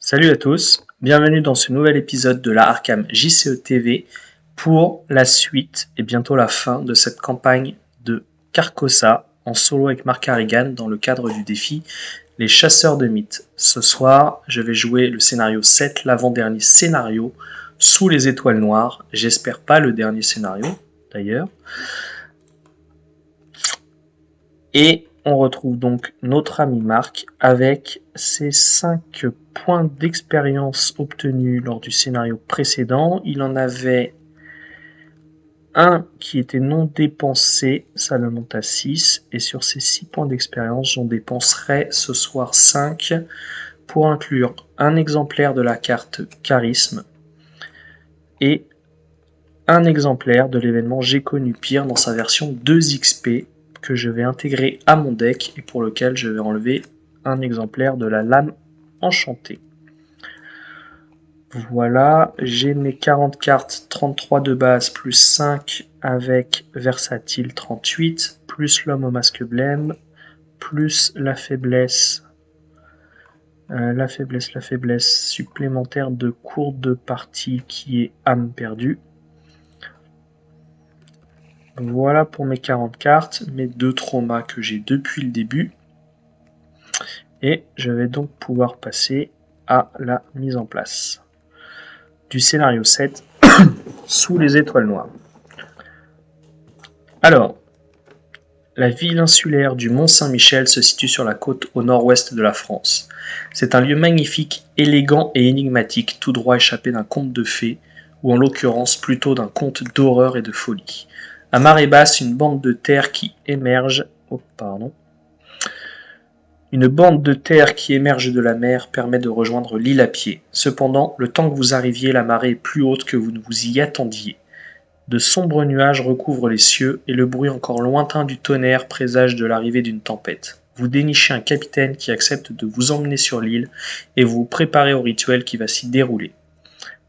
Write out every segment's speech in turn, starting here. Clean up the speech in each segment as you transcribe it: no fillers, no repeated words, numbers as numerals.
Salut à tous, bienvenue dans ce nouvel épisode de la Arkham JCE TV pour la suite et bientôt la fin de cette campagne de Carcosa en solo avec Mark Harrigan dans le cadre du défi Les Chasseurs de Mythes. Ce soir, je vais jouer le scénario 7, l'avant-dernier scénario, Sous les étoiles noires. J'espère pas le dernier scénario d'ailleurs. Et on retrouve donc notre ami Marc avec ses 5 points d'expérience obtenus lors du scénario précédent. Il en avait un qui était non dépensé, ça le monte à 6. Et sur ces 6 points d'expérience, j'en dépenserai ce soir 5 pour inclure un exemplaire de la carte Charisme et un exemplaire de l'événement J'ai connu pire dans sa version 2XP que je vais intégrer à mon deck et pour lequel je vais enlever un exemplaire de la lame enchantée. Voilà, j'ai mes 40 cartes, 33 de base plus 5 avec versatile 38, plus l'homme au masque blême, plus la faiblesse supplémentaire de cours de partie qui est âme perdue. Voilà pour mes 40 cartes, mes 2 traumas que j'ai depuis le début. Et je vais donc pouvoir passer à la mise en place du scénario 7, Sous les étoiles noires. Alors, la ville insulaire du Mont-Saint-Michel se situe sur la côte au nord-ouest de la France. C'est un lieu magnifique, élégant et énigmatique, tout droit échappé d'un conte de fées, ou en l'occurrence plutôt d'un conte d'horreur et de folie. À marée basse, une bande de terre qui émerge... Une bande de terre qui émerge de la mer permet de rejoindre l'île à pied. Cependant, le temps que vous arriviez, la marée est plus haute que vous ne vous y attendiez. De sombres nuages recouvrent les cieux et le bruit encore lointain du tonnerre présage de l'arrivée d'une tempête. Vous dénichez un capitaine qui accepte de vous emmener sur l'île et vous vous préparez au rituel qui va s'y dérouler.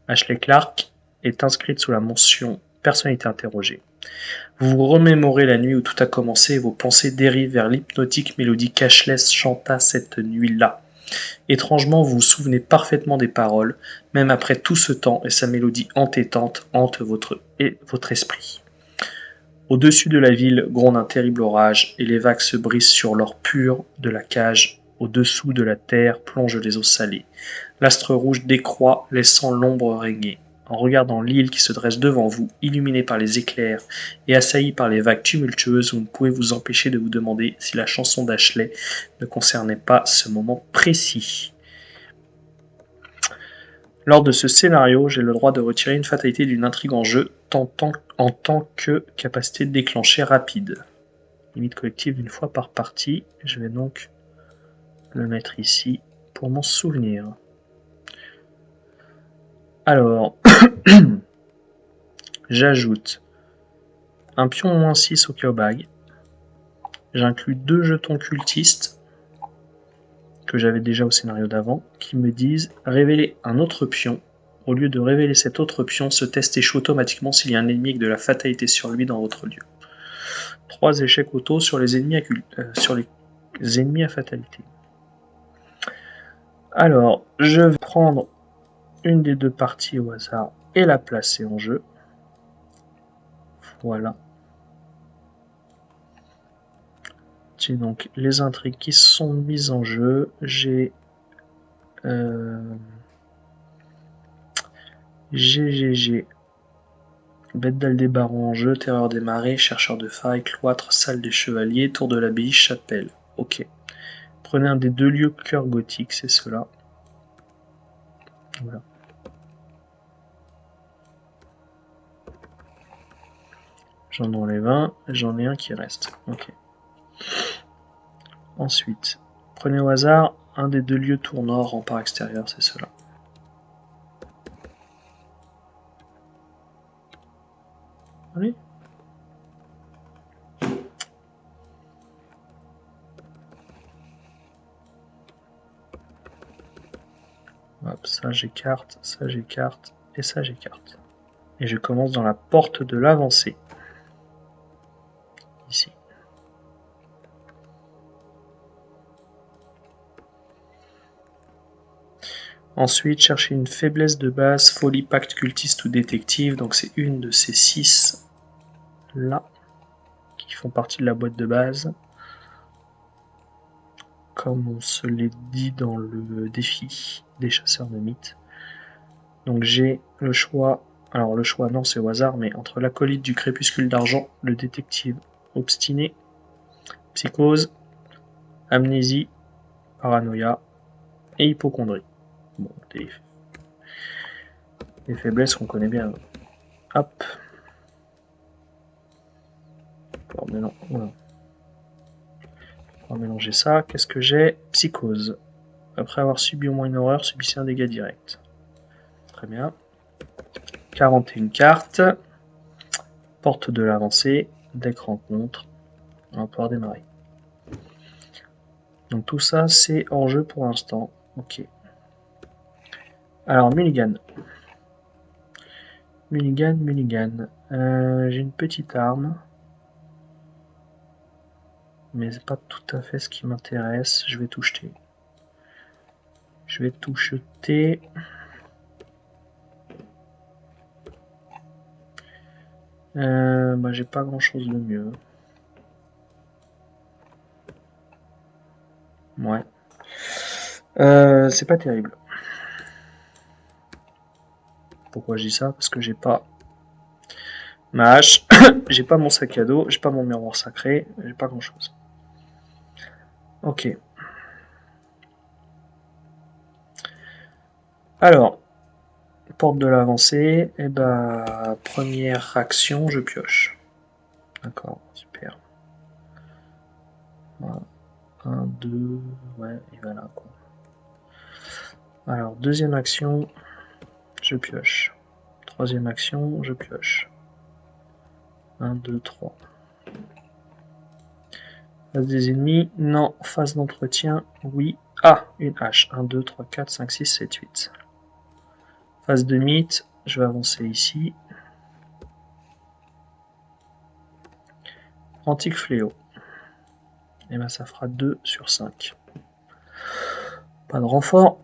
Ashley Clark est inscrite sous la mention personnalité interrogée. Vous vous remémorez la nuit où tout a commencé et vos pensées dérivent vers l'hypnotique mélodie qu'Ashley chanta cette nuit-là. Étrangement, vous vous souvenez parfaitement des paroles, même après tout ce temps, et sa mélodie entêtante hante votre esprit. Au-dessus de la ville gronde un terrible orage, et les vagues se brisent sur l'or pur de la cage. Au-dessous de la terre plongent les eaux salées. L'astre rouge décroît, laissant l'ombre régner. En regardant l'île qui se dresse devant vous, illuminée par les éclairs et assaillie par les vagues tumultueuses, vous ne pouvez vous empêcher de vous demander si la chanson d'Ashley ne concernait pas ce moment précis. Lors de ce scénario, j'ai le droit de retirer une fatalité d'une intrigue en jeu en tant que capacité déclenchée rapide. Limite collective d'une fois par partie. Je vais donc le mettre ici pour m'en souvenir. Alors, j'ajoute un pion -6 au chaos bag. J'inclus 2 jetons cultistes que j'avais déjà au scénario d'avant, qui me disent révéler un autre pion. Au lieu de révéler cet autre pion, ce test échoue automatiquement s'il y a un ennemi avec de la fatalité sur lui dans votre lieu. 3 échecs auto sur les ennemis à fatalité. Alors, je vais prendre une des 2 parties au hasard et la placer en jeu. Voilà. J'ai donc les intrigues qui sont mises en jeu. J'ai Bête d'Aldébaran en jeu, Terreur des marées, Chercheur de failles, Cloître, Salle des chevaliers, Tour de l'abbaye, Chapelle. Ok. Prenez un des 2 lieux cœur gothique, c'est cela. Voilà. J'en enlève un, j'en ai un qui reste. Ok. Ensuite, prenez au hasard un des 2 lieux tour nord, rempart extérieur, c'est cela. Allez. Hop, ça j'écarte, ça j'écarte, et ça j'écarte. Et je commence dans la porte de l'avancée. Ici. Ensuite, chercher une faiblesse de base, folie, pacte, cultiste ou détective. Donc c'est une de ces 6 là qui font partie de la boîte de base. Comme on se l'est dit dans le défi des chasseurs de mythes. Donc j'ai le choix, alors le choix non c'est au hasard, mais entre l'acolyte du crépuscule d'argent, le détective obstiné, psychose, amnésie, paranoïa et hypocondrie. Bon, des faiblesses qu'on connaît bien. Hop. Pour mélanger ça, qu'est-ce que j'ai? Psychose. Après avoir subi au moins une horreur, subissez un dégât direct. Très bien. 41 cartes. Porte de l'avancée. Deck rencontre. On va pouvoir démarrer. Donc tout ça, c'est hors jeu pour l'instant. Ok. Alors, Mulligan. Mulligan. J'ai une petite arme. Mais c'est pas tout à fait ce qui m'intéresse. Je vais tout jeter. J'ai pas grand chose de mieux. Ouais. C'est pas terrible. Pourquoi je dis ça? Parce que j'ai pas ma hache, j'ai pas mon sac à dos, j'ai pas mon miroir sacré, j'ai pas grand chose. Ok. Alors, porte de l'avancée, et première action, je pioche. D'accord, super. Voilà. 1, 2, ouais, et voilà quoi. Alors, deuxième action, je pioche. Troisième action, je pioche. 1, 2, 3. Phase des ennemis, non. Phase d'entretien, oui. Ah, une hache. 1, 2, 3, 4, 5, 6, 7, 8. Phase de mythe, je vais avancer ici. Antique fléau. Et ça fera 2 sur 5. Pas de renfort.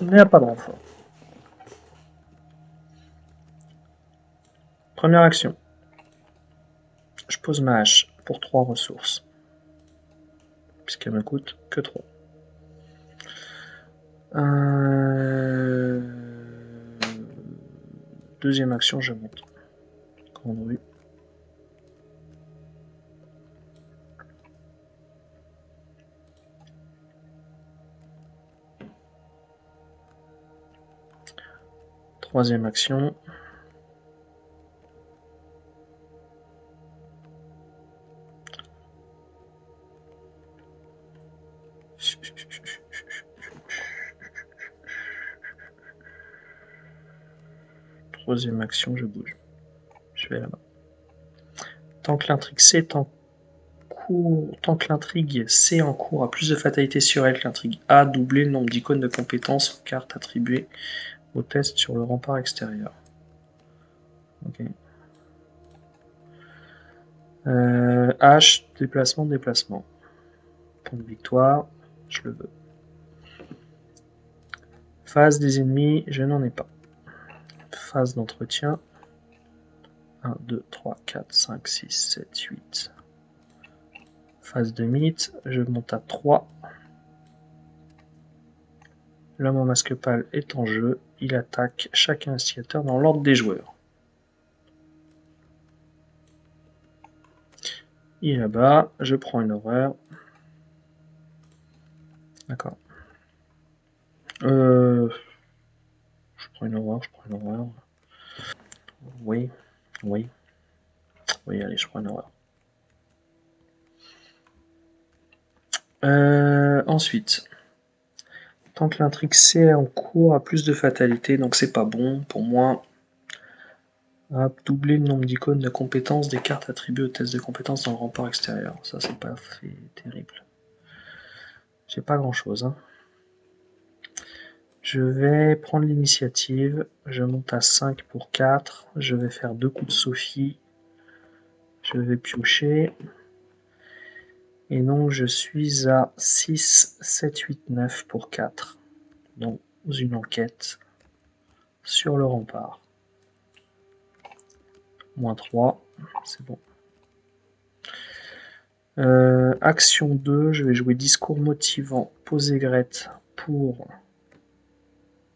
Il n'y a pas de renfort. Première action. Je pose ma hache pour 3 ressources. Puisqu'elle me coûte que 3. Deuxième action, je monte. Grande rue. Troisième action. Troisième action, je bouge. Je vais là-bas. Tant que l'intrigue c'est en cours, tant que l'intrigue C en cours a plus de fatalité sur elle que l'intrigue A, doubler le nombre d'icônes de compétences aux cartes attribuées au test sur le rempart extérieur. Ok. H, déplacement. Point de victoire, je le veux. Phase des ennemis, je n'en ai pas. Phase d'entretien. 1, 2, 3, 4, 5, 6, 7, 8. Phase de mythe, je monte à 3. L'homme en masque pâle est en jeu. Il attaque chaque instigateur dans l'ordre des joueurs. Il est là-bas, je prends une horreur. D'accord. Je prends une horreur. Oui. Oui, allez, je prends une horreur. Ensuite, tant que l'intrigue C en cours a plus de fatalité, donc c'est pas bon pour moi. Doubler le nombre d'icônes de compétences des cartes attribuées au test de compétences dans le rempart extérieur. Ça, c'est pas fait terrible. J'ai pas grand chose. Hein. Je vais prendre l'initiative. Je monte à 5 pour 4. Je vais faire 2 coups de Sophie. Je vais piocher. Et donc, je suis à 6, 7, 8, 9 pour 4. Donc, une enquête sur le rempart. -3, c'est bon. Action 2, je vais jouer discours motivant, poser Grete pour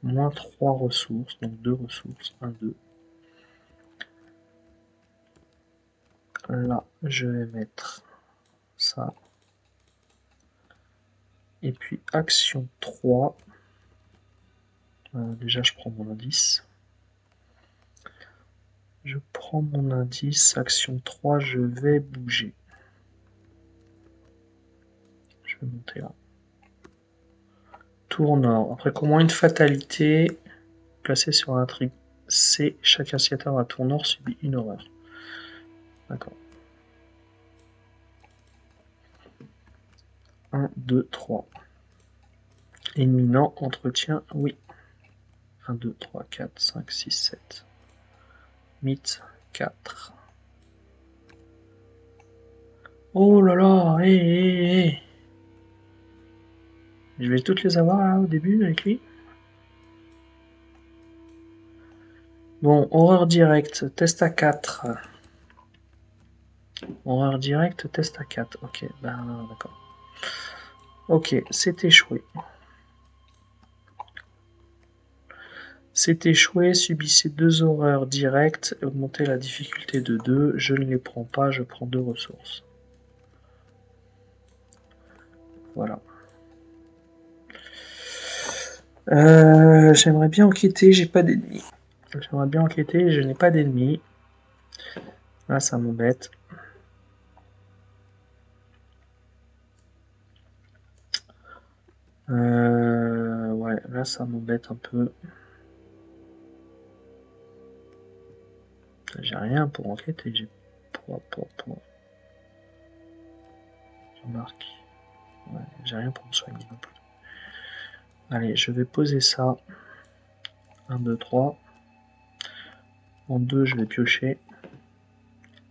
-3 ressources, donc 2 ressources, 1, 2. Là, je vais mettre ça. Et puis action 3, déjà je prends mon indice. Je prends mon indice, action 3, je vais bouger. Je vais monter là. Tour nord. Après, comment une fatalité placée sur l'intrigue C, chaque initiateur à tour nord subit une horreur. D'accord. 1, 2, 3. Éminent, entretien, oui. 1, 2, 3, 4, 5, 6, 7. Mythe, 4. Oh là là, hé. Je vais toutes les avoir là au début avec lui. Bon, horreur directe, test à 4. Horreur directe, test à 4. Ok, ben d'accord. Ok, c'est échoué. C'est échoué, subissez 2 horreurs directes, augmentez la difficulté de 2. Je ne les prends pas, je prends 2 ressources. Voilà. J'aimerais bien enquêter, j'ai pas d'ennemis. J'aimerais bien enquêter, je n'ai pas d'ennemis. Là, ça m'embête. Ouais, là, ça m'embête un peu. J'ai rien pour enquêter, j'ai... Je marque. Ouais, j'ai rien pour me soigner non plus. Allez, je vais poser ça. 1, 2, 3. En 2, je vais piocher.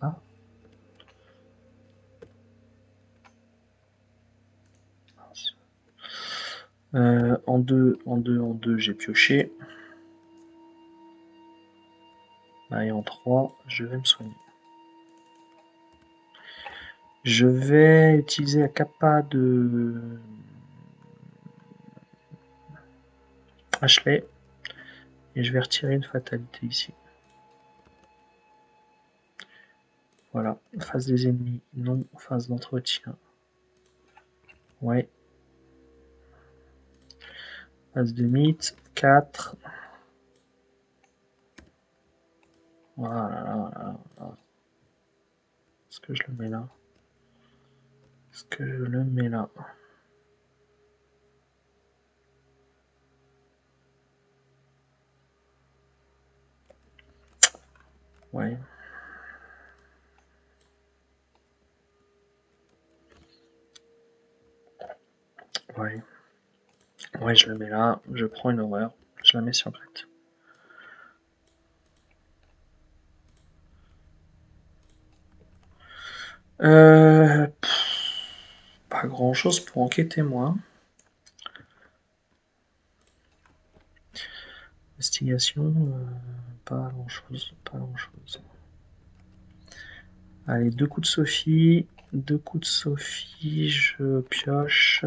Ah. En 2, j'ai pioché. Et en 3, je vais me soigner. Je vais utiliser la capa de Ashley. Et je vais retirer une fatalité ici. Voilà. Phase des ennemis, non. Phase d'entretien. Ouais. Phase de mythe, 4. Voilà. Est-ce que je le mets là? Est-ce que je le mets là? Ouais. Ouais. Ouais, je le mets là. Je prends une horreur. Je la mets sur Grete. Pas grand chose pour enquêter, moi. Investigation, pas grand chose. Allez, 2 coups de Sophie. 2 coups de Sophie, je pioche.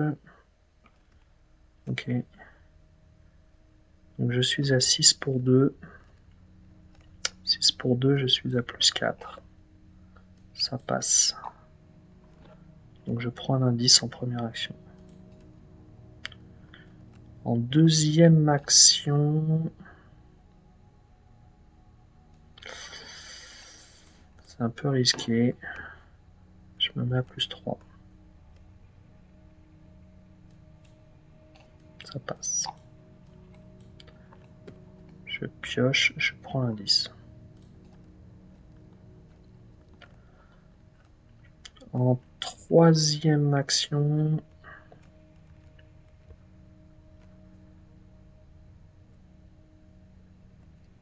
Ok. Donc je suis à 6 pour 2. 6 pour 2, je suis à plus 4. Ça passe. Donc je prends un indice en première action. En deuxième action... C'est un peu risqué. Je me mets à plus 3. Ça passe. Je pioche, je prends l'indice. En troisième action...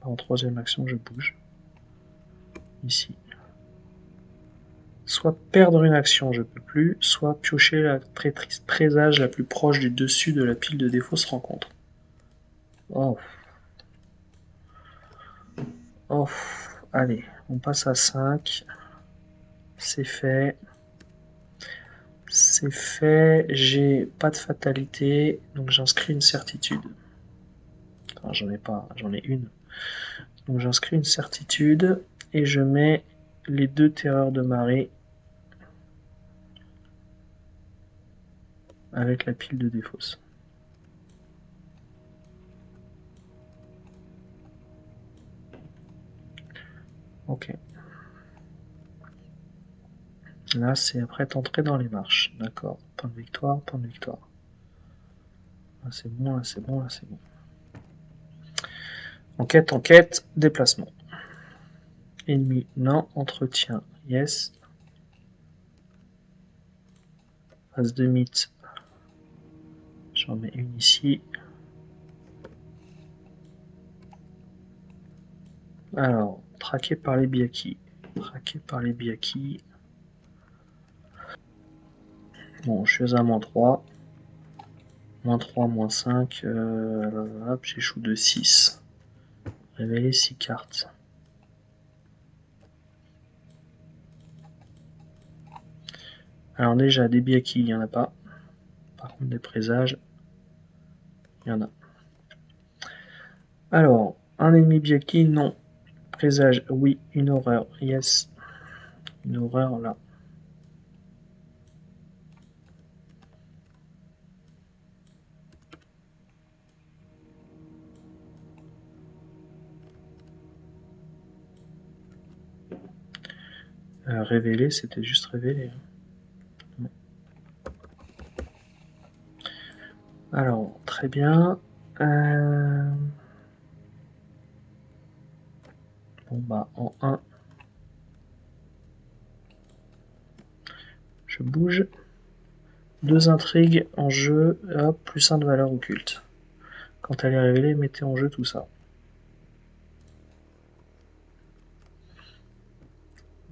En troisième action, je bouge. Ici. Soit perdre une action, je peux plus, soit piocher la très triste présage la plus proche du dessus de la pile de défauts se rencontre. Oh. Oh. Allez, on passe à 5. C'est fait. C'est fait. J'ai pas de fatalité, donc j'inscris une certitude. Enfin, j'en ai pas, j'en ai une. Donc j'inscris une certitude et je mets les 2 terreurs de marée avec la pile de défausse. Ok. Là, c'est après entrer dans les marches. D'accord. Point de victoire, point de victoire. Là, c'est bon, là, c'est bon, là, c'est bon. Enquête, enquête, déplacement. Ennemi, non. Entretien, yes. Phase de mythe. J'en mets une ici. Alors, traqué par les Biaki. Traqué par les Biaki. Bon, je suis à -3. -3, -5. Hop, j'échoue de 6. Révéler 6 cartes. Alors déjà, des Biaki, il n'y en a pas. Par contre, des présages, il y en a. Alors, un ennemi Biaki, non. Présage, oui. Une horreur, yes. Une horreur, là. Révéler, c'était juste révéler. Alors, très bien. Bon, bah, en 1, je bouge. 2 intrigues en jeu, hop, +1 de valeur occulte. Quand elle est révélée, mettez en jeu tout ça.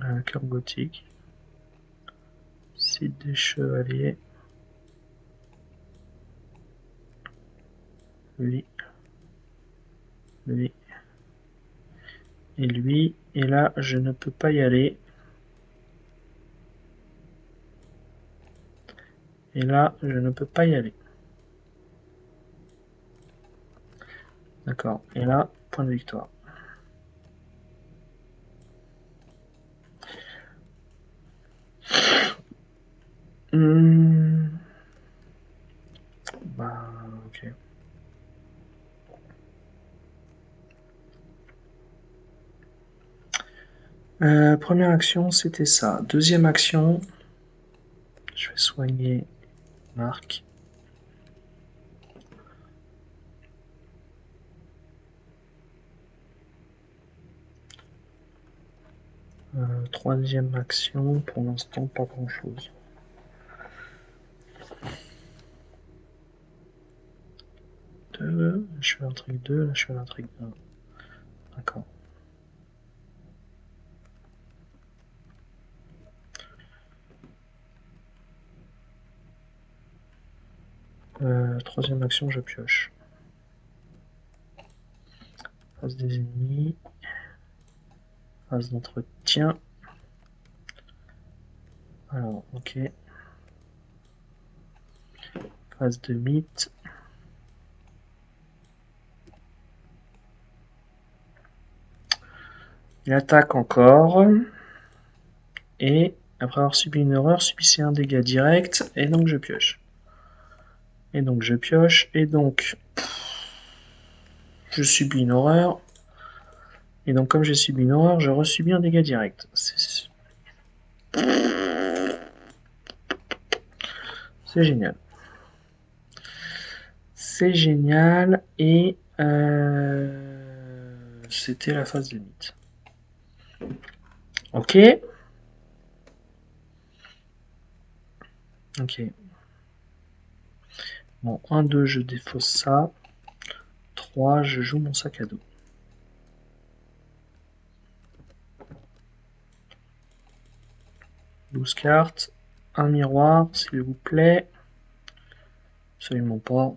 Un cœur gothique. Site des chevaliers. Lui. Lui. Et lui. Et là, je ne peux pas y aller. Et là, je ne peux pas y aller. D'accord. Et là, point de victoire. Bah, ok. Première action, c'était ça. Deuxième action, je vais soigner Marc. Troisième action, pour l'instant, pas grand chose. Je fais l'intrigue 2, là je fais l'intrigue 1. D'accord. Troisième action, je pioche. Phase des ennemis. Phase d'entretien. Alors, ok. Phase de mythe. Il attaque encore. Et après avoir subi une horreur, subissez un dégât direct. Et donc je pioche. Et donc je pioche. Et donc je subis une horreur. Et donc comme j'ai subi une horreur, je resubis un dégât direct. C'est génial. C'est génial. Et c'était la phase de mythe. Ok. Ok. Bon, 1, 2, je défausse ça. 3, je joue mon sac à dos. « 12 cartes. Un miroir, s'il vous plaît. Absolument pas.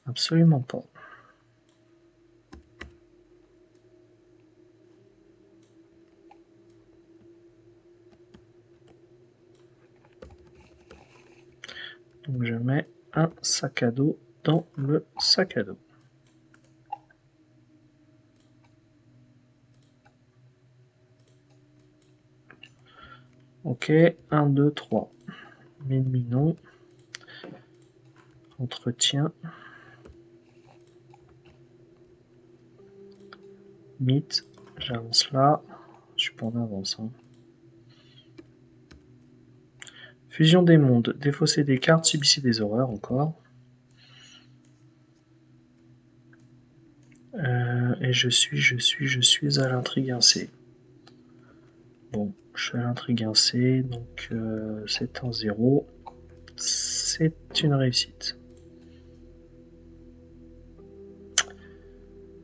Absolument pas. Donc je mets un sac à dos dans le sac à dos. Ok, 1, 2, 3. Mine non. Entretien. Mythe. J'avance là. Je suis pas en avance. Hein. Fusion des mondes. Défausser des cartes, subissez des horreurs encore. Et je suis à l'intrigue 1C. Bon, je suis à l'intrigue 1C, donc c'est en 0. C'est une réussite.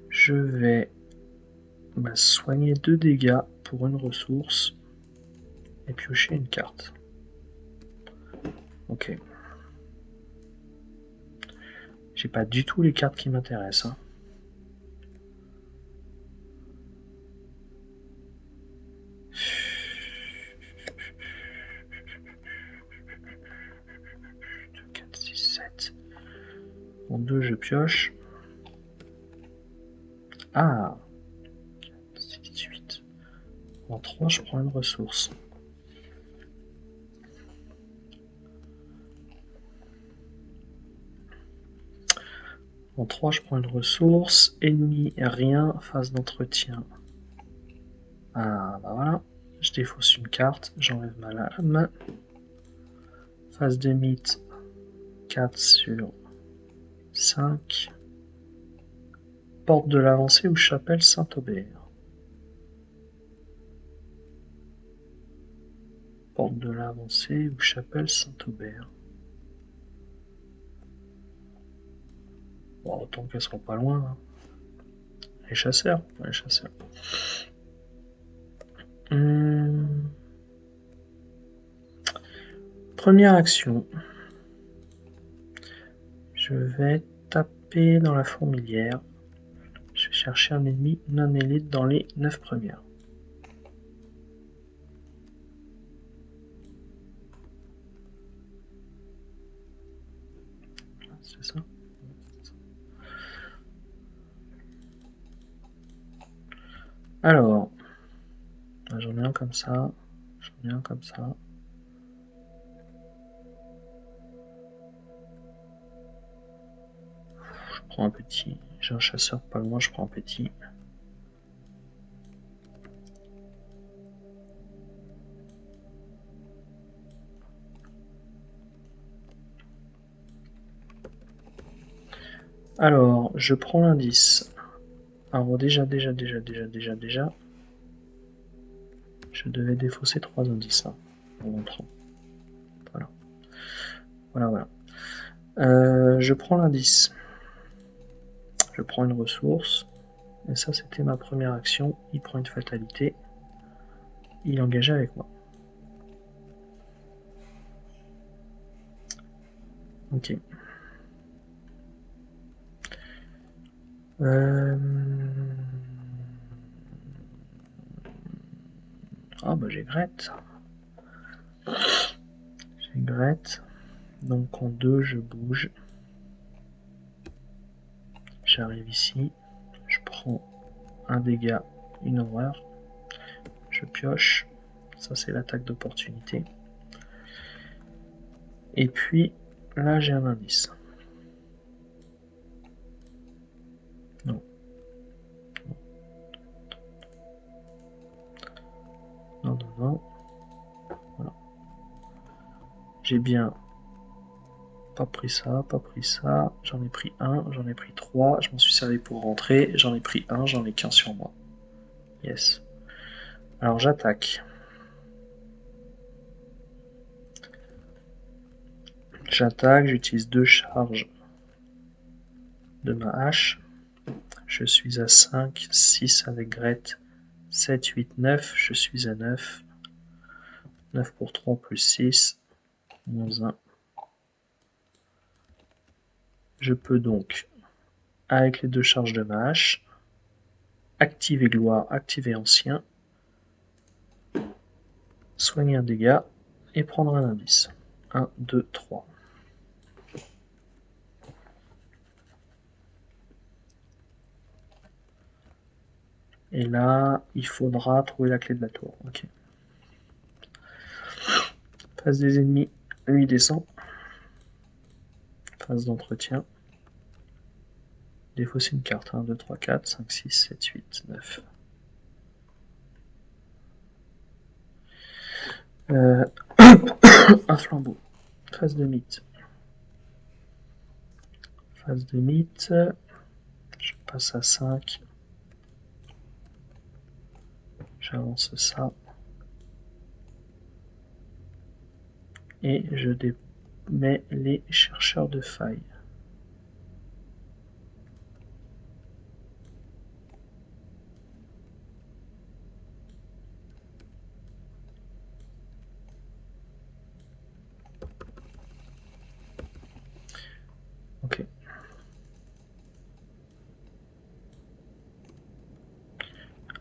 Je vais soigner 2 dégâts pour une ressource et piocher une carte. Ok. J'ai pas du tout les cartes qui m'intéressent. Hein. En 2, je pioche. Ah 6, 8. En 3, je prends une ressource. En 3, je prends une ressource. Ennemi, rien. Phase d'entretien. Ah, bah voilà. Je défausse une carte. J'enlève ma lame. Phase de mythe. 4 sur 5. Porte de l'avancée ou chapelle Saint-Aubert. Porte de l'avancée ou chapelle Saint-Aubert. Bon, autant qu'elle soit pas loin. Hein. Les chasseurs. Les chasseurs. Première action. Je vais taper dans la fourmilière. Je vais chercher un ennemi non élite dans les 9 premières. C'est ça. Alors, j'en ai un comme ça. J'en ai un comme ça. Je prends un petit. J'ai un chasseur pas loin, je prends un petit. Alors, je prends l'indice. Alors déjà, je devais défausser 3 indices hein, en rentrant. Voilà. Voilà. Je prends l'indice. Je prends une ressource. Et ça, c'était ma première action. Il prend une fatalité. Il est engagé avec moi. Ok. Ah bah j'ai Grette. J'ai Grette. Donc en 2, je bouge. J'arrive ici. Je prends un dégât, une horreur. Je pioche. Ça c'est l'attaque d'opportunité. Et puis là j'ai un indice. Non. Non. Voilà. J'ai bien pas pris ça. J'en ai pris un, j'en ai pris 3. Je m'en suis servi pour rentrer. J'en ai pris un, j'en ai qu'un sur moi. Yes. Alors j'attaque. J'utilise 2 charges de ma hache. Je suis à 5, 6 avec Grette, 7, 8, 9, je suis à 9. 9 pour 3 plus 6, moins 1. Je peux donc, avec les 2 charges de ma hache, activer gloire, activer ancien, soigner un dégât et prendre un indice. 1, 2, 3. Et là, il faudra trouver la clé de la tour. Ok. Phase des ennemis, lui descend. Phase d'entretien. Défausser une carte. 1, 2, 3, 4, 5, 6, 7, 8, 9. Un flambeau. Phase de mythe. Phase de mythe. Je passe à 5. J'avance ça. Et je mets les chercheurs de failles. Ok.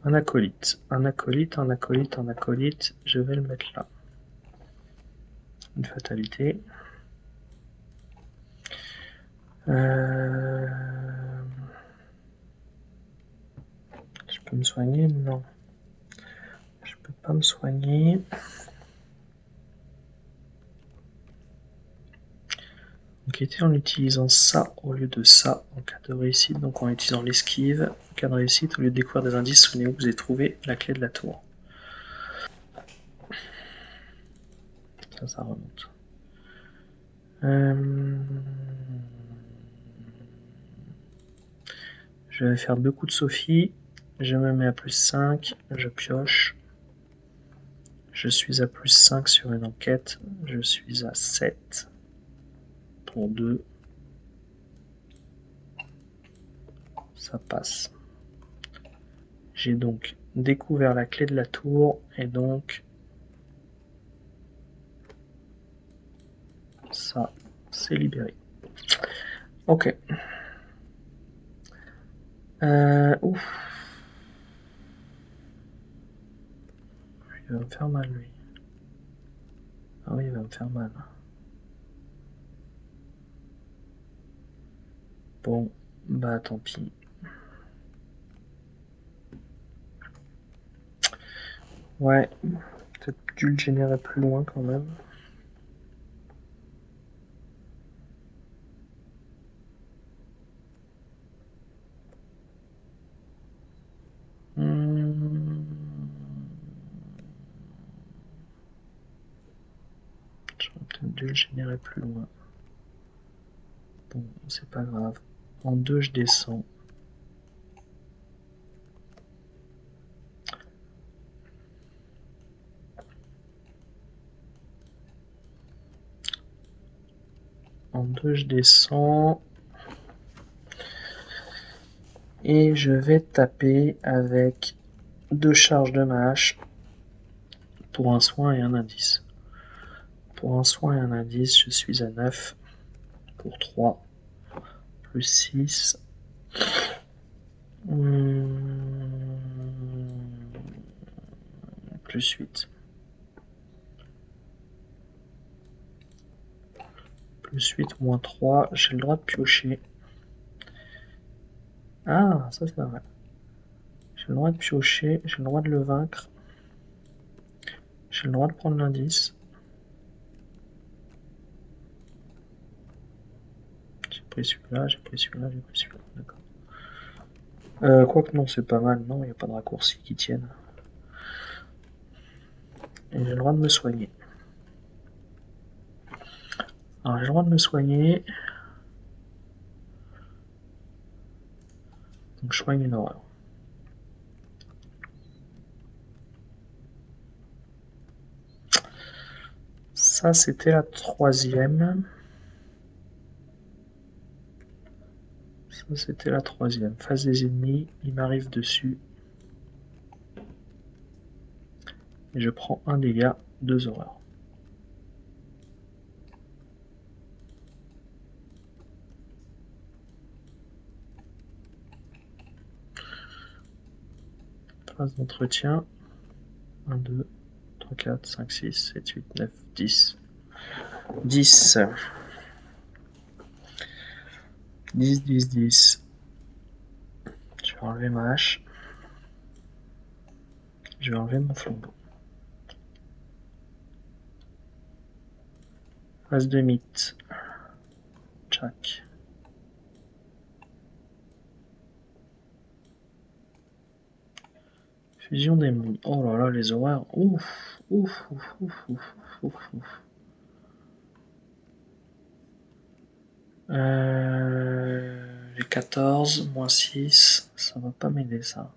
Un acolyte. Un acolyte, un acolyte, un acolyte. Je vais le mettre là. Une fatalité. Je peux me soigner? Non. Je peux pas me soigner. Enquêter en utilisant ça au lieu de ça en cas de réussite, donc en utilisant l'esquive. En cas de réussite, au lieu de découvrir des indices, souvenez-vous que vous avez trouvé la clé de la tour. Ça remonte. Je vais faire 2 coups de Sophie. Je me mets à plus 5. Je pioche. Je suis à plus 5 sur une enquête. Je suis à 7 pour 2. Ça passe. J'ai donc découvert la clé de la tour et donc ça c'est libéré. Ok. Ouf. Il va me faire mal lui. Ah oui, il va me faire mal. Bon, bah tant pis. Ouais, peut-être dû le générer plus loin quand même. J'aurais peut-être dû le générer plus loin. Bon, c'est pas grave. En 2, je descends. En 2, je descends. Et je vais taper avec 2 charges de ma hache pour un soin et un indice. Pour un soin et un indice, je suis à 9 pour 3, plus 6. Plus 8. Plus 8, moins 3. J'ai le droit de piocher. Ah, ça c'est pas mal. J'ai le droit de piocher, j'ai le droit de le vaincre. J'ai le droit de prendre l'indice. J'ai pris celui-là, j'ai pris celui-là, j'ai pris celui-là. D'accord. Quoique non, c'est pas mal. Non, il n'y a pas de raccourci qui tiennent. Et j'ai le droit de me soigner. Alors j'ai le droit de me soigner. Donc je soigne une horreur. Ça c'était la troisième. Ça c'était la troisième. Face des ennemis, il m'arrive dessus. Et je prends un dégât, 2 horreurs. Phase d'entretien. 1, 2, 3, 4, 5, 6, 7, 8, 9, 10. 10. 10, 10, 10. Je vais enlever ma hache. Je vais enlever mon flambeau. Phase de mythe. Jack. Fusion des mondes. Oh là là, les horreurs. Ouf, ouf, ouf, ouf, ouf, ouf, ouf. J'ai 14, moins 6. Ça va pas m'aider, ça.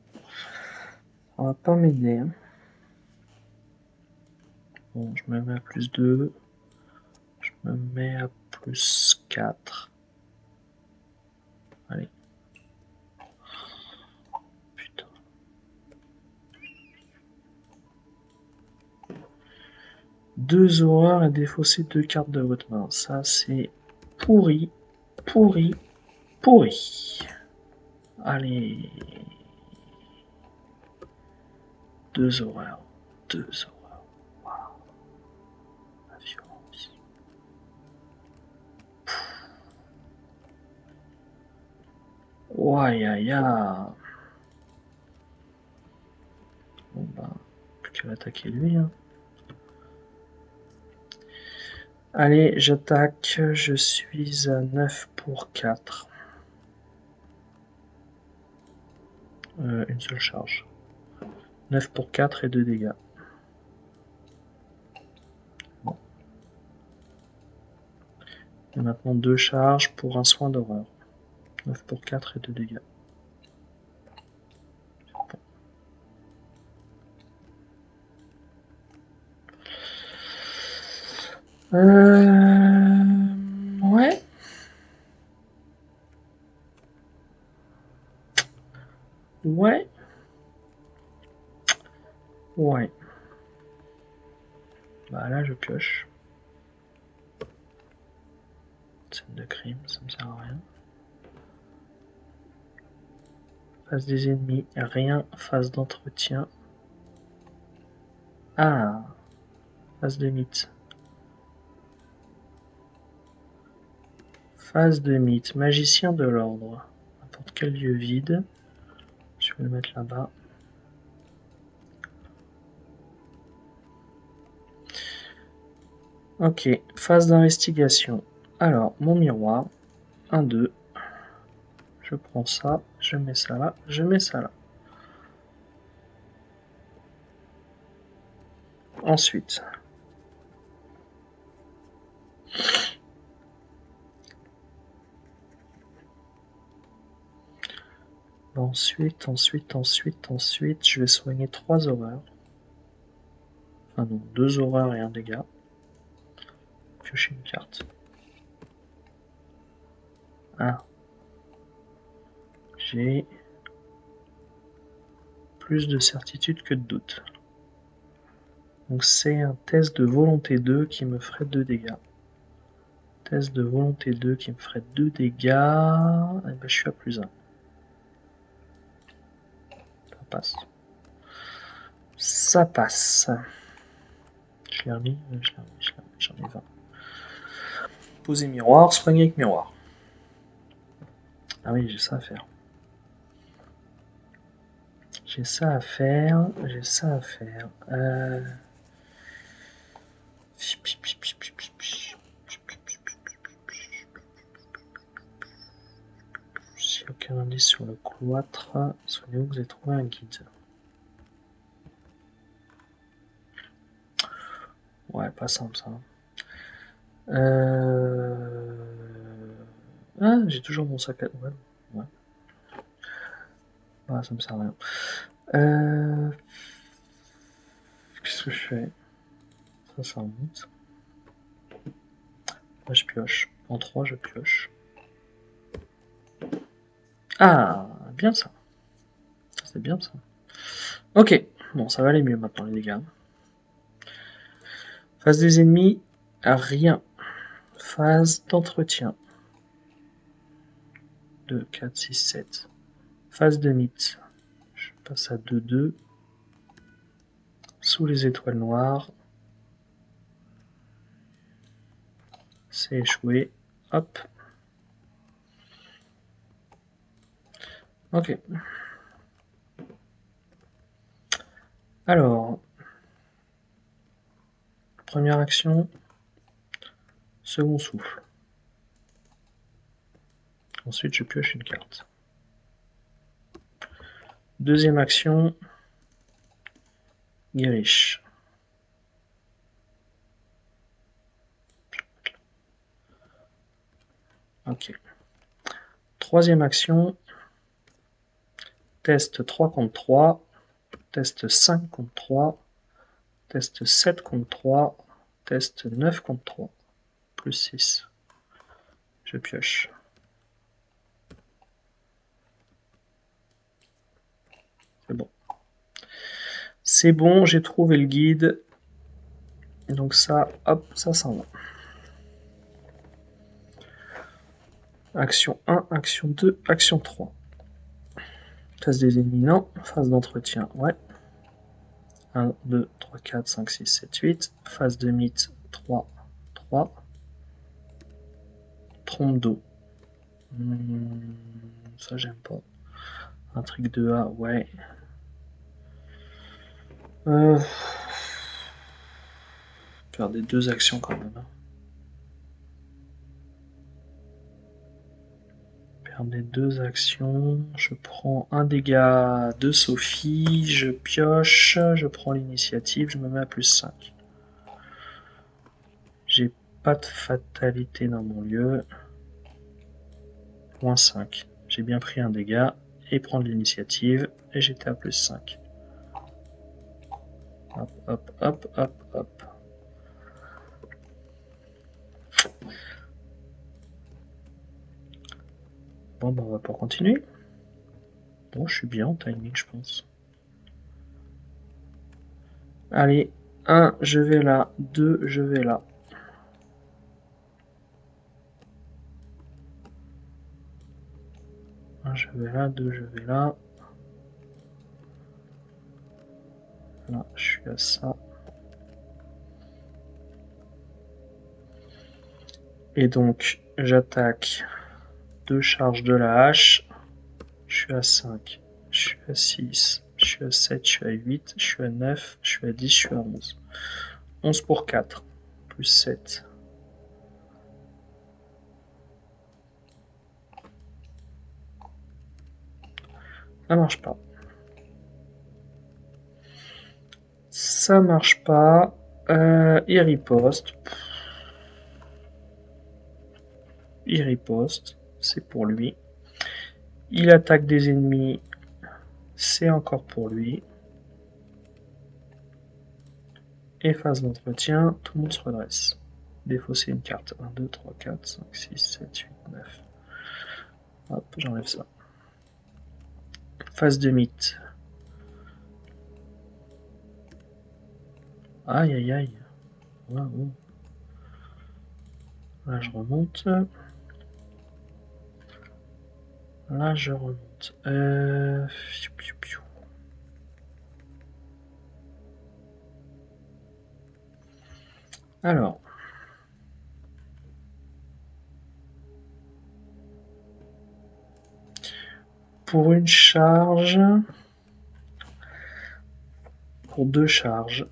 Ça va pas m'aider. Hein. Bon, je me mets à plus 2. Je me mets à plus 4. Allez. Putain. 2 horreurs et défausser 2 cartes de votre main. Ça, c'est pourri, pourri, pourri. Allez. 2 horreurs. 2 horreurs. Waouh. La violence. Ouah, ya, ya. Bon, bah, plus qu'à l'attaquer lui. Hein. Allez, j'attaque. Je suis à 9 pour 4. Une seule charge. 9 pour 4 et 2 dégâts. Bon. Et maintenant 2 charges pour un soin d'horreur. 9 pour 4 et 2 dégâts. Ouais. Ouais. Ouais. Bah là, je pioche. Scène de crime, ça me sert à rien. Phase des ennemis, rien. Phase d'entretien. Ah. Phase de mythe. Phase de mythe. Magicien de l'ordre. N'importe quel lieu vide. Je vais le mettre là-bas. Ok. Phase d'investigation. Alors, mon miroir. 1, 2. Je prends ça. Je mets ça là. Je mets ça là. Ensuite. Ensuite, je vais soigner 3 horreurs. Enfin non, 2 horreurs et 1 dégât. Piocher une carte. Ah. J'ai plus de certitude que de doute. Donc c'est un test de volonté 2 qui me ferait 2 dégâts. Test de volonté 2 qui me ferait 2 dégâts. Et ben, je suis à plus 1. Ça passe. Ça passe. Je l'ai remis, j'en ai 20. Poser miroir, soigner avec miroir. Ah oui, j'ai ça à faire. J'ai ça à faire. Si aucun indice sur le cloître, souvenez-vous que vous avez trouvé un guide. Ouais, pas simple ça. Ah, j'ai toujours mon sac à... Ouais. Ah, ça me sert à rien. Qu'est-ce que je fais? Ça remonte. Là, je pioche. En 3, je pioche. Ah, bien ça. C'est bien ça. Ok, bon, ça va aller mieux maintenant, les dégâts. Phase des ennemis, rien. Phase d'entretien. 2, 4, 6, 7. Phase de mythe. Je passe à 2, 2. Sous les étoiles noires. C'est échoué. Hop. Ok. Alors. Première action. Second souffle. Ensuite, je pioche une carte. Deuxième action. Guériche. Ok. Troisième action. Test 3 contre 3. Test 5 contre 3. Test 7 contre 3. Test 9 contre 3. Plus 6. Je pioche. C'est bon. C'est bon, j'ai trouvé le guide. Donc ça, hop, ça s'en va. Action 1, action 2, action 3. Phase des ennemis, non. Phase d'entretien, ouais. 1, 2, 3, 4, 5, 6, 7, 8. Phase de mythe, 3, 3. Trompe d'eau. Ça, j'aime pas. Intrigue de A, ouais. Faire des deux actions quand même. Faire des deux actions. Je prends un dégât de Sophie. Je pioche. Je prends l'initiative. Je me mets à plus 5. J'ai pas de fatalité dans mon lieu. Moins 5. J'ai bien pris un dégât. Et prendre l'initiative. Et j'étais à plus 5. Hop, hop, hop, hop, hop. Bon, bah, on va pas continuer. Bon, je suis bien en timing, je pense. Allez, 1, je vais là. 2, je vais là. 1, je vais là. 2, je vais là. Là, je suis à ça. Et donc, j'attaque 2 charges de la hache. Je suis à 5. Je suis à 6. Je suis à 7. Je suis à 8. Je suis à 9. Je suis à 10. Je suis à 11. 11 pour 4. Plus 7. Ça marche pas. Ça marche pas. Il riposte. Il riposte. C'est pour lui. Il attaque des ennemis. C'est encore pour lui. Et phase d'entretien. Tout le monde se redresse. Défausser une carte. 1, 2, 3, 4, 5, 6, 7, 8, 9. Hop, j'enlève ça. Phase de mythe. Aïe aïe aïe. Wow. Là je remonte. Là je remonte. Alors. Pour une charge. Pour 2 charges.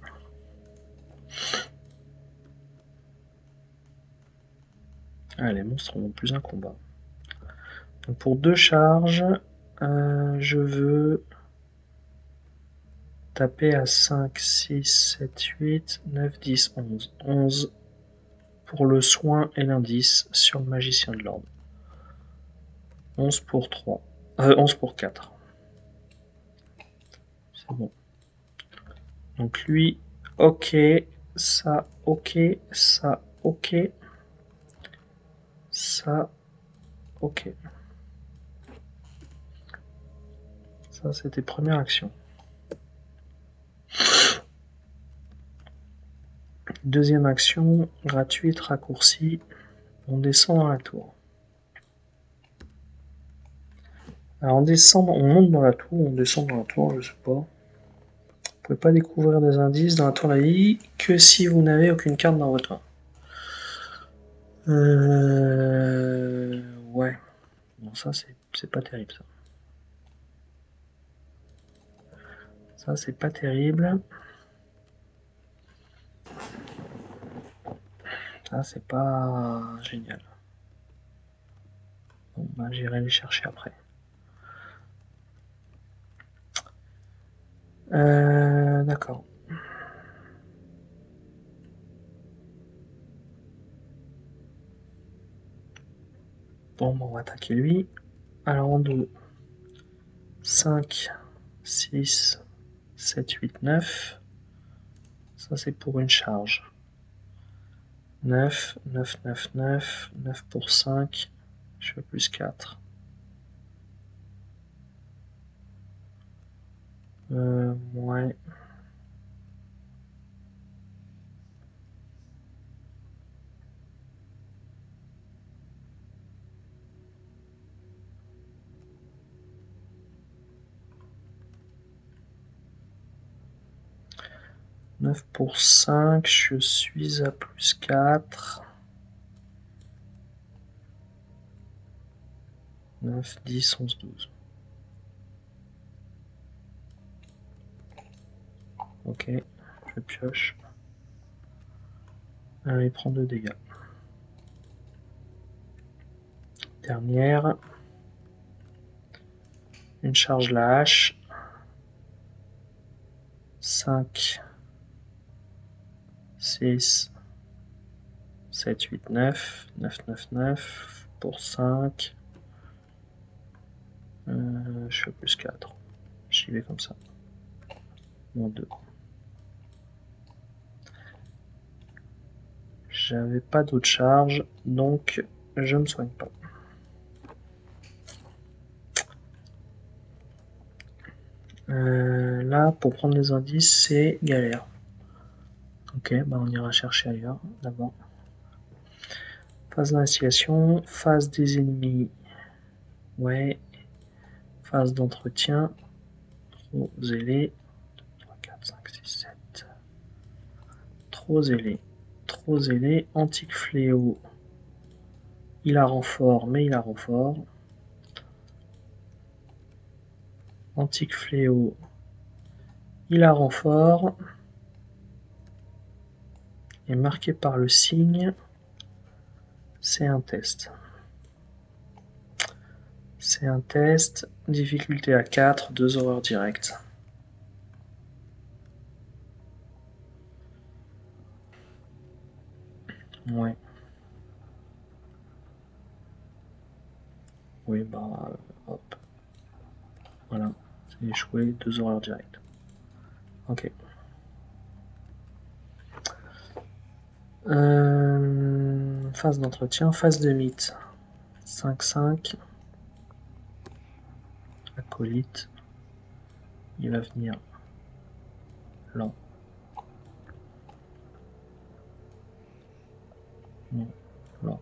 Ah, les monstres n'ont plus un combat. Donc pour 2 charges, je veux taper à 5, 6, 7, 8, 9, 10, 11. 11 pour le soin et l'indice sur le magicien de l'ordre. 11 pour 3. 11 pour 4. C'est bon. Donc lui, ok. Ça, ok. Ça, ok. Ça, ok. Ça, c'était première action. Deuxième action, gratuite, raccourcie. On descend dans la tour. Alors on descend, on monte dans la tour, on descend dans la tour, je sais pas. pouvez pas découvrir des indices dans la tour la vie que si vous n'avez aucune carte dans votre main. Ouais. Bon, ça, c'est pas terrible, ça. Ça, c'est pas terrible. Ça, c'est pas génial. Bon, bah, j'irai les chercher après. D'accord. Bon, bah, on va attaquer lui. Alors, en 2, 5, 6, 7, 8, 9. Ça, c'est pour une charge. 9, 9, 9, 9, 9 pour 5. Je fais plus 4. Ouais. 9 pour 5, je suis à plus 4. 9, 10, 11, 12. Ok, je pioche. Il prend 2 dégâts. Dernière. Une charge la hache. 5, 6, 7, 8, 9. 9, 9, 9 pour 5. Je fais plus 4. J'y vais comme ça. Moins 2. J'avais pas d'autre charge, donc je me soigne pas. Là, pour prendre les indices, c'est galère. Ok, bah on ira chercher ailleurs d'abord. Phase d'investigation, phase des ennemis. Ouais. Phase d'entretien. Trop zélé. 3, 4, 5, 6, 7. Trop zélé. Trop zélé. Antique fléau. Il a renfort, mais il a renfort. Antique fléau. Il a renfort. Et marqué par le signe, c'est un test. C'est un test. Difficulté à 4, 2 horreurs directes. Ouais. Oui, bah, hop. Voilà. C'est échoué, 2 horreurs directes. Ok. Phase d'entretien, phase de mythe. 5-5. Acolyte. Il va venir là. Non, là.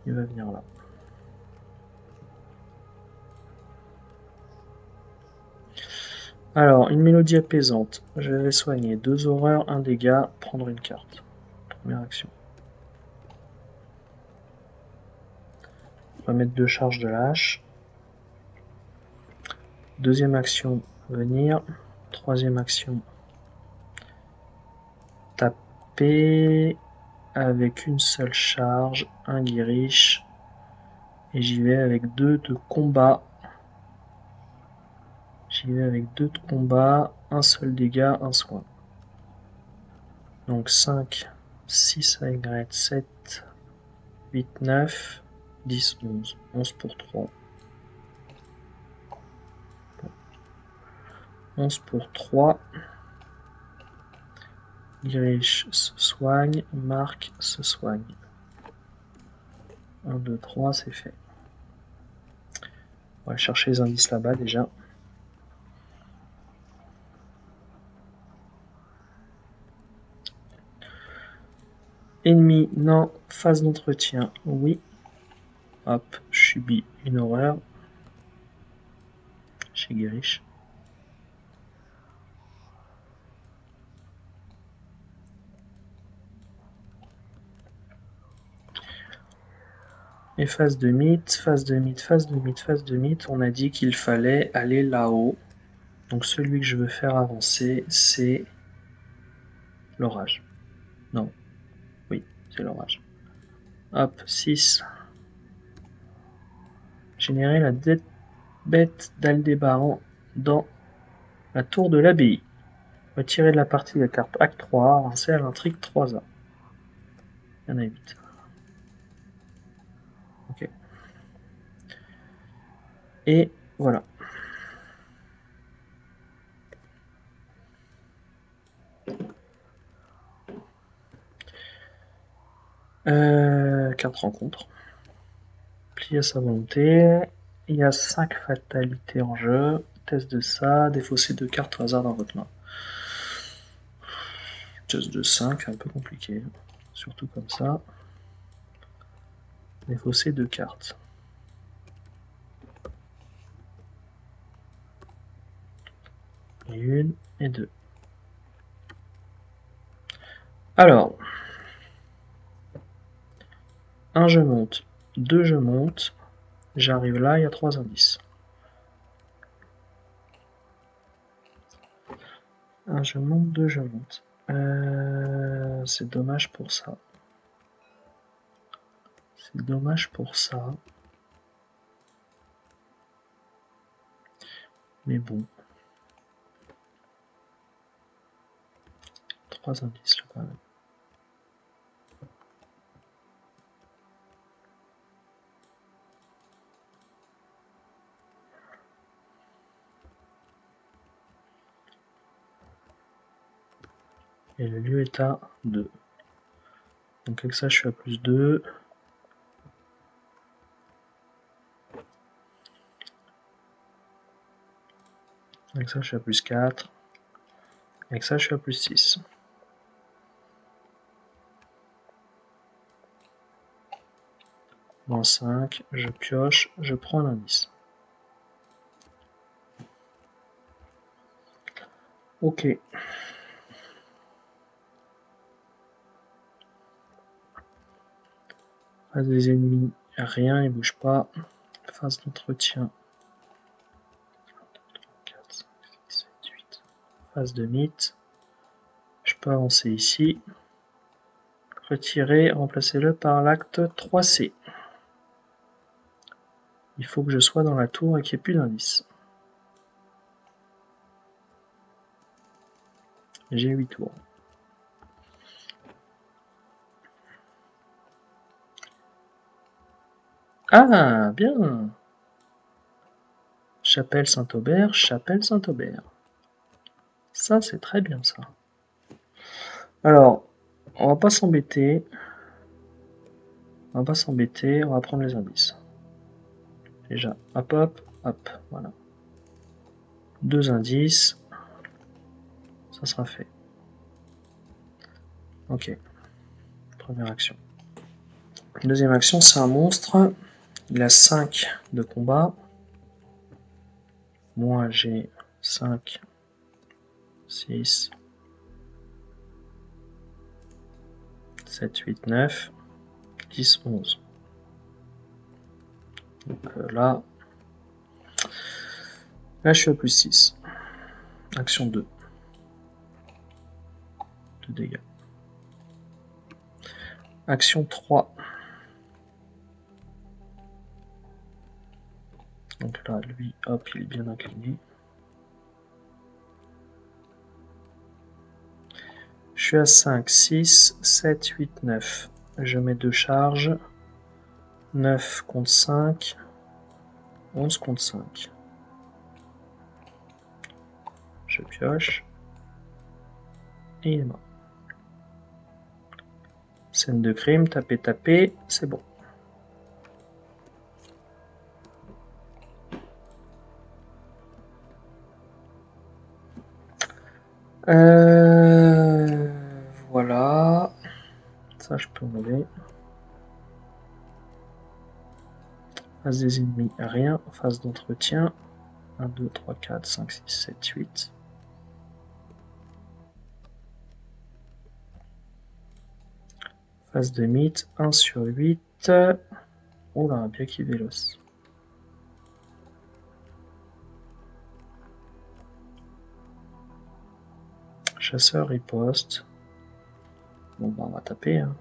Il va venir là. Alors, une mélodie apaisante. Je vais soigner 2 horreurs, 1 dégât, prendre une carte. Première action. On va mettre 2 charges de la hache. Deuxième action, venir. Troisième action, taper avec une seule charge, un guiriche. Et j'y vais avec 2 de combat. J'y vais avec 2 de combat, un seul dégât, un soin. Donc 5, 6 avec Gret, 7, 8, 9, 10, 11. 11 pour 3. 11 pour 3. Girish se soigne, Marc se soigne. 1, 2, 3, c'est fait. On va chercher les indices là-bas déjà. Ennemi, non. Phase d'entretien, oui. Hop, je subis une horreur. chez Guérich. Et phase de mythe, phase de mythe, phase de mythe, phase de mythe, on a dit qu'il fallait aller là-haut. Donc celui que je veux faire avancer, c'est l'orage. Non. Oui, c'est l'orage. Hop, 6. Générer la bête d'Aldébaran dans la tour de l'abbaye. Retirer de la partie de la carte Acte 3, avancer à l'intrigue 3A. Il y en a 8. Ok. Et voilà. Carte rencontre. Plié à sa volonté. Il y a 5 fatalités en jeu. Test de ça. Défausser 2 cartes au hasard dans votre main. Test de 5, un peu compliqué. Surtout comme ça. Défausser 2 cartes. Et 1 et 2. Alors. 1 je monte. 2 je monte. J'arrive là, il y a 3 indices. 1 je monte, 2 je monte. C'est dommage pour ça. C'est dommage pour ça. Mais bon. 3 indices là quand même. Et le lieu est à 2. Donc avec ça je suis à plus 2. Avec ça je suis à plus 4. Avec ça je suis à plus 6. Moins 5, je pioche, je prends l'indice. Ok. Phase des ennemis, rien, ils bougent pas. Phase d'entretien. 4, 5, 6, 7, 8. Phase de mythe. Je peux avancer ici. Retirer, remplacez-le par l'acte 3C. Il faut que je sois dans la tour et qu'il n'y ait plus d'indice. J'ai 8 tours. Ah, bien. Chapelle Saint-Aubert, chapelle Saint-Aubert. Ça, c'est très bien, ça. Alors, on va pas s'embêter. On va pas s'embêter, on va prendre les indices. Déjà, hop, hop, hop, voilà. 2 indices. Ça sera fait. Ok. Première action. Deuxième action, c'est un monstre. Il a 5 de combat. Moi, j'ai 5, 6, 7, 8, 9, 10, 11. Donc là, je suis à plus 6. Action 2. 2 dégâts. Action 3. Donc là, lui, hop, il est bien incliné. Je suis à 5, 6, 7, 8, 9. Je mets 2 charges. 9 contre 5. 11 contre 5. Je pioche. Et il est mort. Scène de crime, taper, taper, c'est bon. Voilà. Ça, je peux enlever. Phase des ennemis, rien. Phase d'entretien, 1, 2, 3, 4, 5, 6, 7, 8. Phase de mythe, 1 sur 8. Oula, bien qu'il véloce. Chasseur riposte. Bon, bah, on va taper. Hein.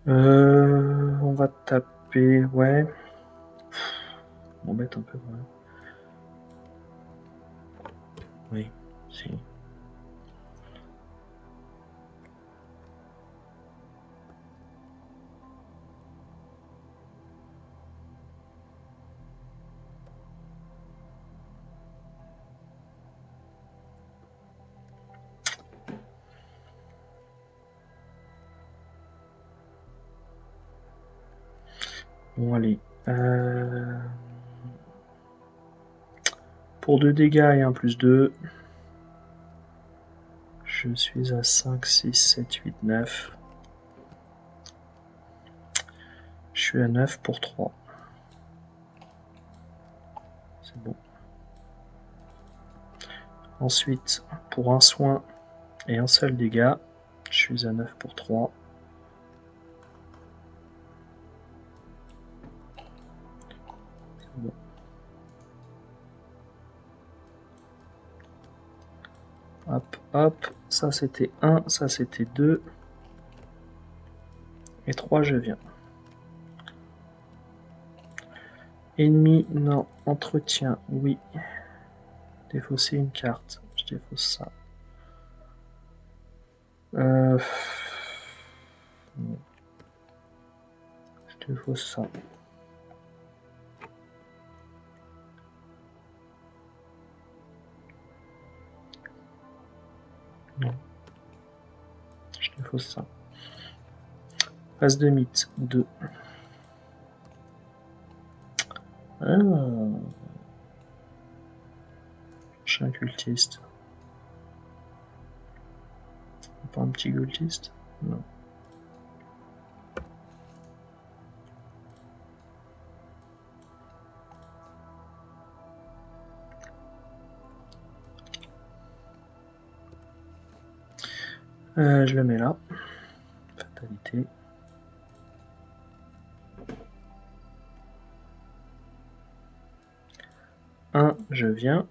On va taper, ouais. On m'embête un peu, ouais. Oui, si. Bon, allez. Pour 2 dégâts et 1 plus 2, je suis à 5, 6, 7, 8, 9. Je suis à 9 pour 3. C'est bon. Ensuite, pour un soin et un seul dégât, je suis à 9 pour 3. C'est bon. Hop, hop. Ça c'était 1, ça c'était 2. Et 3, je viens. Ennemi, non. Entretien, oui. Défausser une carte. Je défausse ça. Non. Je défausse ça. Non. Je défausse ça. Phase de mythe, 2. Ah. Je suis un cultiste. Pas un petit cultiste? Non. Je le mets là. Fatalité. 1, je viens.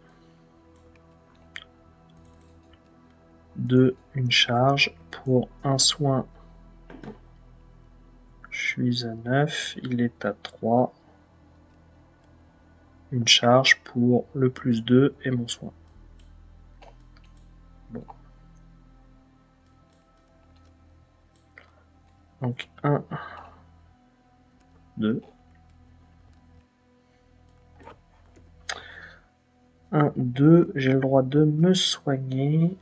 2, une charge. Pour un soin, je suis à 9. Il est à 3. Une charge pour le plus 2 et mon soin. Bon. Donc 1, 2. 1, 2. J'ai le droit de me soigner.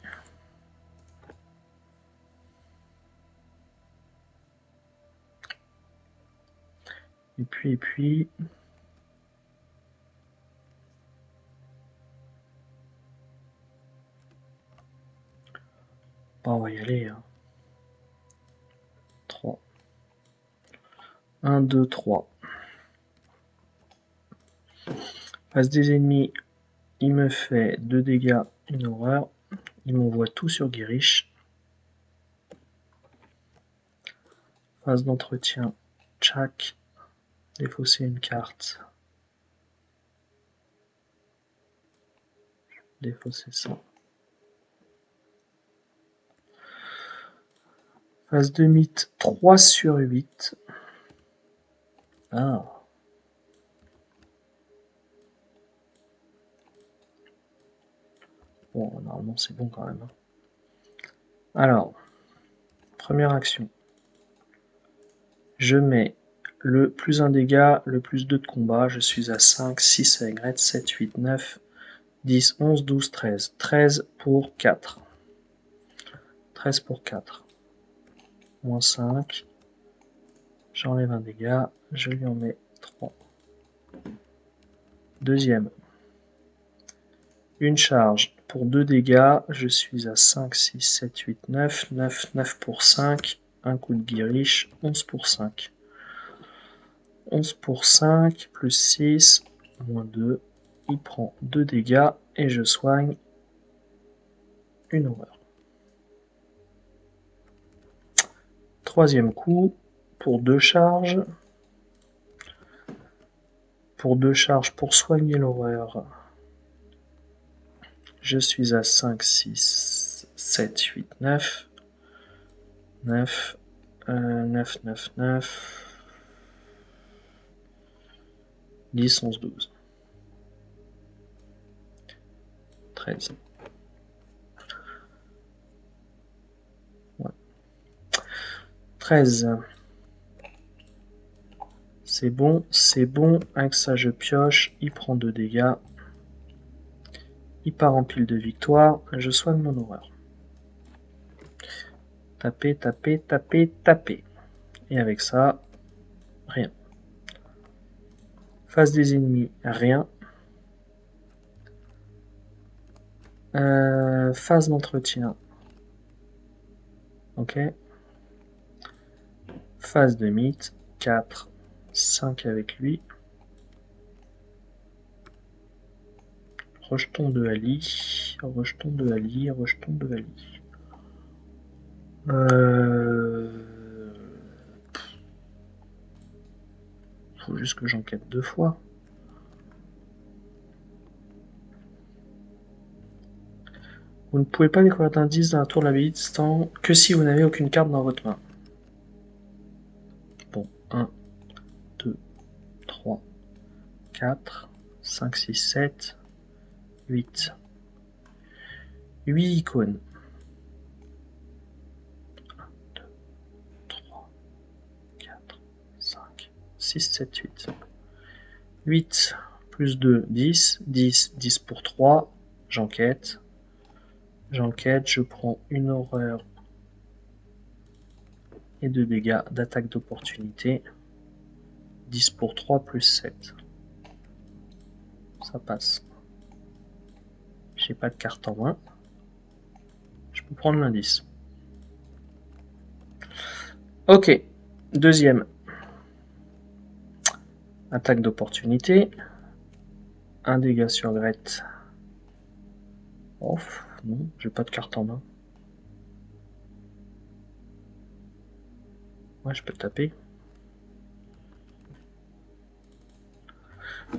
Et puis... Bon, on va y aller. Hein. 3. 1, 2, 3. Face des ennemis, il me fait 2 dégâts, une horreur. Il m'envoie tout sur Guériche. Phase d'entretien, tchac. Défausser une carte. Défausser ça. Phase de mythe, 3 sur 8. Ah. Bon, normalement c'est bon quand même. Alors, première action. Je mets le plus 1 dégât, le plus 2 de combat. Je suis à 5, 6 avec Red, 7, 8, 9, 10, 11, 12, 13. 13 pour 4. 13 pour 4. Moins 5. J'enlève un dégât. Je lui en mets 3. Deuxième. Une charge pour 2 dégâts, je suis à 5, 6, 7, 8, 9, 9, 9 pour 5, un coup de guiriche, 11 pour 5. 11 pour 5, plus 6, moins 2, il prend 2 dégâts et je soigne une horreur. Troisième coup, pour 2 charges. Pour 2 charges, pour soigner l'horreur, je suis à 5, 6, 7, 8, 9. 9, 9, 9, 9, 10, 11, 12. 13. Ouais. 13. C'est bon, c'est bon. Avec ça, je pioche. Il prend 2 dégâts. Il part en pile de victoire. Je soigne mon horreur. Taper, taper, taper, taper. Et avec ça, rien. Face des ennemis, rien. Phase d'entretien. Ok. Phase de mythe. 4, 5 avec lui. Rejetons de Ali. Rejetons de Ali. Rejetons de Ali. Faut juste que j'enquête 2 fois. Vous ne pouvez pas découvrir d'indice dans la tour de l'abbaye tant que si vous n'avez aucune carte dans votre main. Bon, 1, 2, 3, 4, 5, 6, 7, 8. 8 icônes. 1, 2, 3, 4, 5, 6, 7, 8. 8 plus 2, 10. 10, 10 pour 3. J'enquête. J'enquête, je prends une horreur et 2 dégâts d'attaque d'opportunité. 10 pour 3 plus 7. Ça passe. J'ai pas de carte en main. Je peux prendre l'indice. Ok. Deuxième. Attaque d'opportunité. Un dégât sur Gret. Oh, non, j'ai pas de carte en main. Ouais, je peux taper.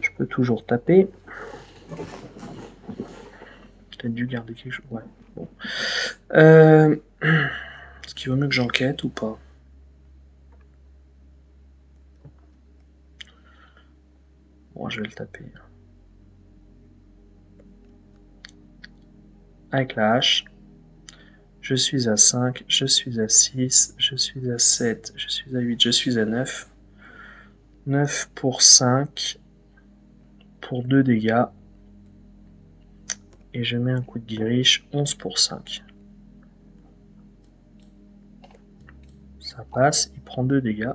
Je peux toujours taper. Peut-être dû garder quelque chose. Ouais. Bon. Est-ce qu'il vaut mieux que j'enquête ou pas? Bon, je vais le taper. Avec la hache. Je suis à 5, je suis à 6, je suis à 7, je suis à 8, je suis à 9. 9 pour 5, pour 2 dégâts. Et je mets un coup de guiriche, 11 pour 5. Ça passe, il prend 2 dégâts.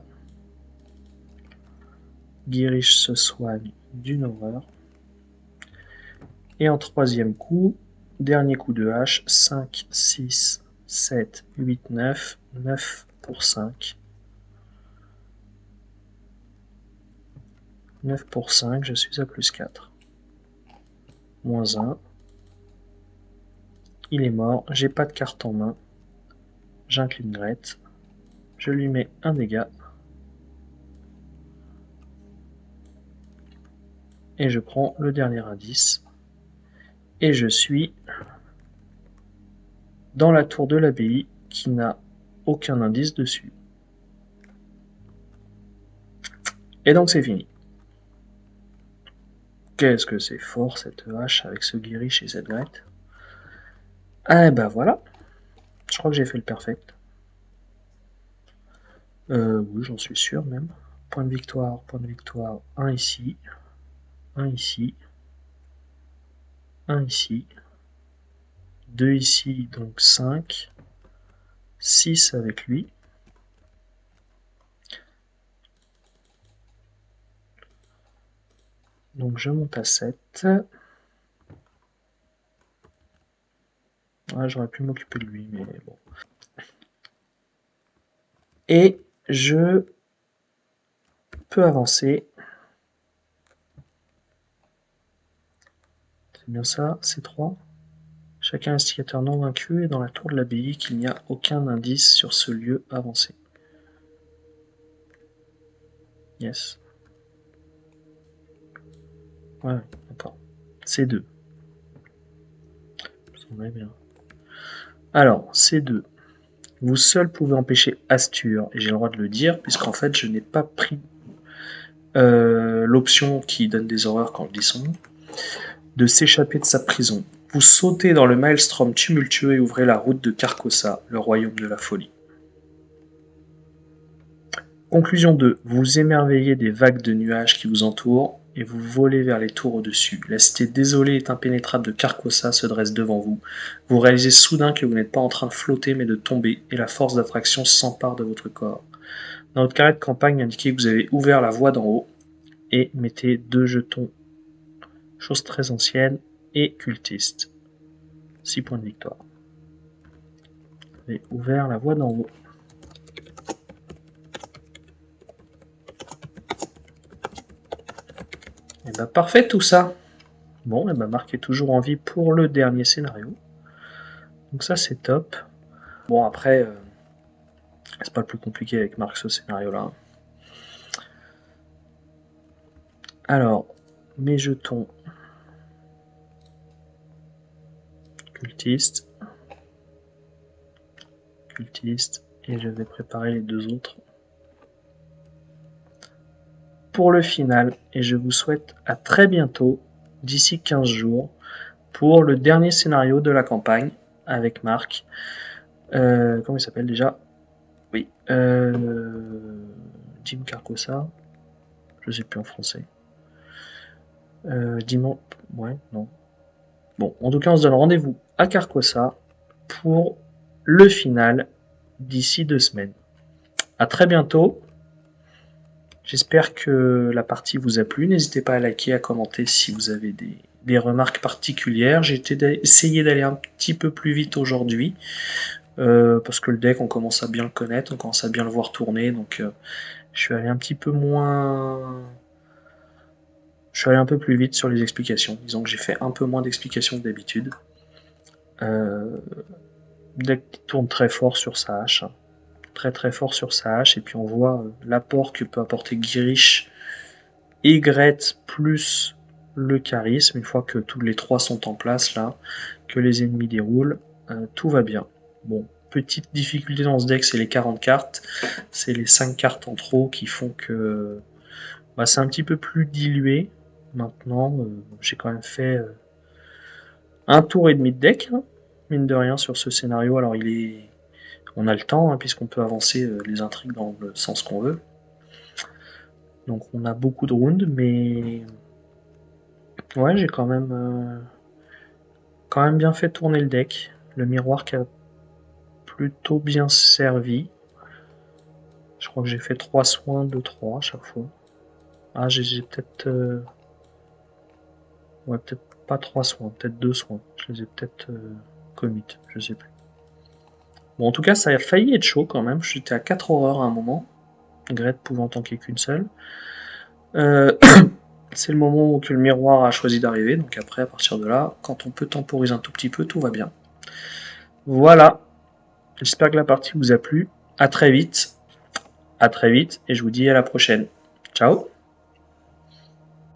Guiriche se soigne d'une horreur. Et en troisième coup, dernier coup de hache, 5, 6, 7, 8, 9. 9 pour 5. 9 pour 5, je suis à plus 4. Moins 1. Il est mort, j'ai pas de carte en main. J'incline Gret. Je lui mets un dégât. Et je prends le dernier indice. Et je suis dans la tour de l'abbaye qui n'a aucun indice dessus. Et donc c'est fini. Qu'est-ce que c'est fort cette hache avec ce guiriche et cette Gret. Ah ben voilà. Je crois que j'ai fait le perfect. Oui, j'en suis sûr même. Point de victoire, 1 ici, 1 ici, 1 ici, 2 ici, donc 5, 6 avec lui. Donc je monte à 7. Ouais, j'aurais pu m'occuper de lui, mais bon. Et je peux avancer. C'est bien ça, C3. Chaque investigateur non vaincu est dans la tour de l'abbaye qu'il n'y a aucun indice sur ce lieu avancé. Yes. Ouais, d'accord. C2. Ça me semblait bien. Alors, C2. Vous seul pouvez empêcher Astur, et j'ai le droit de le dire, puisqu'en fait je n'ai pas pris l'option qui donne des horreurs quand je dis son nom, de s'échapper de sa prison. Vous sautez dans le maelstrom tumultueux et ouvrez la route de Carcosa, le royaume de la folie. Conclusion 2. Vous émerveillez des vagues de nuages qui vous entourent et vous volez vers les tours au-dessus. La cité désolée et impénétrable de Carcosa se dresse devant vous. Vous réalisez soudain que vous n'êtes pas en train de flotter mais de tomber et la force d'attraction s'empare de votre corps. Dans votre carnet de campagne, indiquez que vous avez ouvert la voie d'en haut et mettez 2 jetons, chose très ancienne, et cultiste. 6 points de victoire. Vous avez ouvert la voie d'en haut. Et bah parfait tout ça. Bon, et bah Marc est toujours en vie pour le dernier scénario. Donc ça c'est top. Bon après, c'est pas le plus compliqué avec Marc ce scénario là. Alors, mes jetons. Cultiste. Cultiste. Et je vais préparer les 2 autres pour le final. Et je vous souhaite à très bientôt, d'ici 15 jours, pour le dernier scénario de la campagne avec Marc. Comment il s'appelle déjà? Oui. Jim Carcosa. Je sais plus en français. Dimanche. Ouais, non. Bon, en tout cas, on se donne rendez-vous à Carcosa pour le final d'ici 2 semaines. À très bientôt. J'espère que la partie vous a plu. N'hésitez pas à liker, à commenter si vous avez des remarques particulières. J'ai essayé d'aller un petit peu plus vite aujourd'hui. Parce que le deck, on commence à bien le connaître, on commence à bien le voir tourner. Donc, je suis allé un petit peu moins... Je suis allé un peu plus vite sur les explications. Disons que j'ai fait un peu moins d'explications que d'habitude. Deck qui tourne très fort sur sa hache. Très très fort sur sa hache. Et puis on voit l'apport que peut apporter Girish et Gret plus le charisme. Une fois que tous les 3 sont en place là, que les ennemis déroulent, tout va bien. Bon, petite difficulté dans ce deck, c'est les 40 cartes. C'est les 5 cartes en trop qui font que c'est un petit peu plus dilué. Maintenant, j'ai quand même fait un tour et demi de deck, hein, mine de rien, sur ce scénario. Alors, on a le temps, hein, puisqu'on peut avancer les intrigues dans le sens qu'on veut. Donc, on a beaucoup de rounds, mais ouais, j'ai quand même bien fait tourner le deck. Le miroir qui a plutôt bien servi. Je crois que j'ai fait 3 soins de 3 à chaque fois. Ah, j'ai peut-être... ouais, peut-être pas 3 soins, peut-être 2 soins. Je les ai peut-être commit, je sais plus. Bon, en tout cas, ça a failli être chaud quand même. J'étais à 4 horreurs à un moment. Gret pouvant tanker qu'une seule. C'est le moment où le miroir a choisi d'arriver. Donc après, à partir de là, quand on peut temporiser un tout petit peu, tout va bien. Voilà. J'espère que la partie vous a plu. À très vite. À très vite. Et je vous dis à la prochaine. Ciao.